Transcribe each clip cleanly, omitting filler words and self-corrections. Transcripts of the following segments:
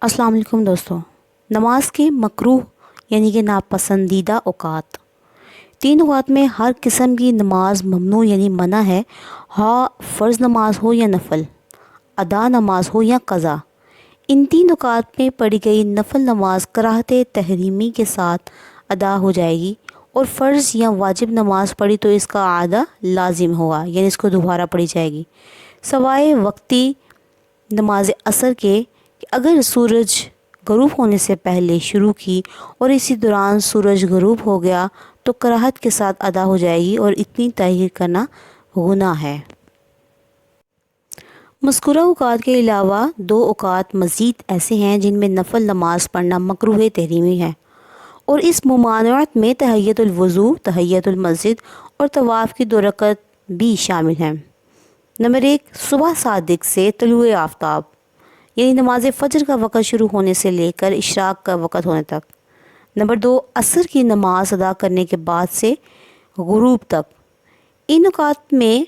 अस्सलाम वालेकुम दोस्तों। नमाज के मकरूह यानी कि नापसंदीदा औक़ात। 3 औक़ात में हर किस्म की नमाज ममनू यानी मना है, हाँ फ़र्ज़ नमाज हो या नफल, अदा नमाज हो या क़ज़ा। इन 3 औक़ात में पढ़ी गई नफल नमाज कराहत तहरीमी के साथ अदा हो जाएगी और फ़र्ज़ या वाजिब नमाज पढ़ी तो इसका आदा लाजिम होगा, यानी इसको दोबारा पढ़ी जाएगी। सवाए वक्ती नमाज असर के अगर सूरज ग़रूब होने से पहले शुरू की और इसी दौरान सूरज ग़रूब हो गया तो कराहत के साथ अदा हो जाएगी और इतनी ताख़ीर करना गुनाह है। मज़कूरा औक़ात के अलावा 2 औक़ात मज़ीद ऐसे हैं जिनमें नफल नमाज पढ़ना मकरूह तहरीमी है और इस मुमानअत में तहियतुल वज़ू, तहियतुल मस्जिद और तवाफ़ की 2 रकअत भी शामिल हैं। नंबर 1, सुबह सादिक से तलुए आफ्ताब यानी नमाज फ़जर का वक़्त शुरू होने से लेकर इशराक़ का वक़्त होने तक। नंबर 2, असर की नमाज अदा करने के बाद से ग़ुरूब तक। इन औक़ात में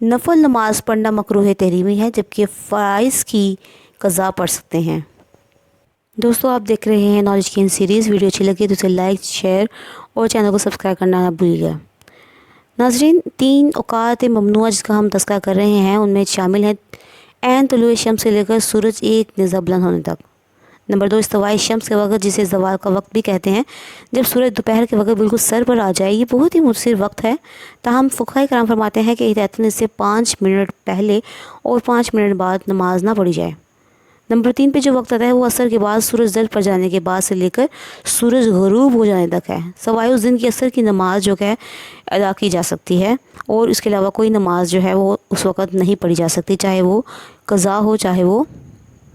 नफल नमाज पढ़ना मकरूह तहरीमी है, जबकि फ़राइज़ की क़ज़ा पढ़ सकते हैं। दोस्तों, आप देख रहे हैं नॉलेज गेन सीरीज़। वीडियो अच्छी लगी तो उसे लाइक, शेयर और चैनल को सब्सक्राइब करना ना भूलिएगा। नाज़रीन, 3 औक़ात ममनूआ जिसका हम तज़किरा कर रहे हैं उनमें शामिल है ऐन तुलुए शम्स से लेकर सूरज एक नेज़ा बुलंद होने तक। नंबर 2, इस्तिवाए शम्स के वक़्त जिसे ज़वाल का वक्त भी कहते हैं, जब सूरज दोपहर के वक़्त बिल्कुल सर पर आ जाए। ये बहुत ही मुयस्सर वक्त है। ताहम फ़ुक़हा कराम फरमाते हैं कि हिदायतन इससे 5 मिनट पहले और 5 मिनट बाद नमाज ना पढ़ी जाए। नंबर 3 पे जो वक्त आता है वो असर के बाद सूरज ज़ल पर जाने के बाद से लेकर सूरज ग़रूब हो जाने तक है। सवाए उस दिन की असर की नमाज जो है अदा की जा सकती है और इसके अलावा कोई नमाज जो है वो उस वक़्त नहीं पढ़ी जा सकती, चाहे वो क़ज़ा हो चाहे वो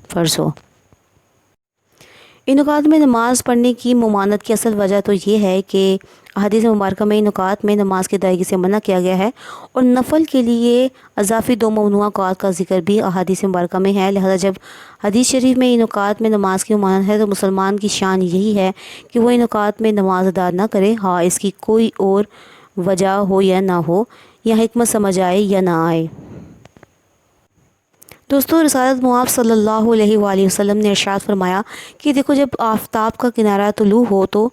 फ़र्ज़ हो। इन औक़ात में नमाज़ पढ़ने की ममानत की असल वजह तो ये है कि अहादीस मुबारक में इन औक़ात में नमाज की अदायगी से मना किया गया है और नफल के लिए अज़ाफ़ी 2 ममनूआ औक़ात का ज़िक्र भी अहादीस मुबारक में है। लिहाजा जब हदीस शरीफ में इन औक़ात में नमाज की ममानत है तो मुसलमान की शान यही है कि वो इन औक़ात में नमाज अदा ना करे, हाँ इसकी कोई और वजह हो या ना हो, या हिकमत समझ आए या ना आए। दोस्तों, रिसालत मुआब सल्लल्लाहु अलैहि वसल्लम ने इरशाद फरमाया कि देखो, जब आफ़ताब का किनारा तुलू हो तो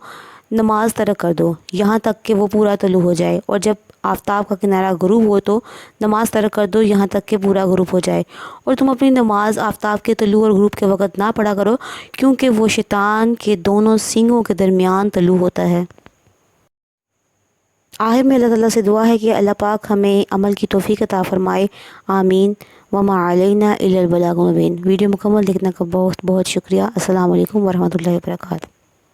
नमाज तर्क कर दो यहाँ तक कि वो पूरा तुलू हो जाए, और जब आफ़ताब का किनारा ग़ुरूब हो तो नमाज तर्क कर दो यहाँ तक कि पूरा ग़ुरूब हो जाए। और तुम अपनी नमाज आफ़ताब के तुलू और ग़ुरूब के वक़्त ना पढ़ा करो, क्योंकि वो शैतान के दोनों सींगों के दरमियान तुलू होता है। आखिर में अल्लाह ताला से दुआ है कि अल्लाह पाक हमें अमल की तौफ़ीक़ अता फ़रमाए। आमीन। वमा अलैना इल्लल बलागुल मुबीन। वीडियो मुकम्मल देखने का बहुत बहुत शुक्रिया। अस्सलामु अलैकुम वरहमतुल्लाहि वबरकातुहू।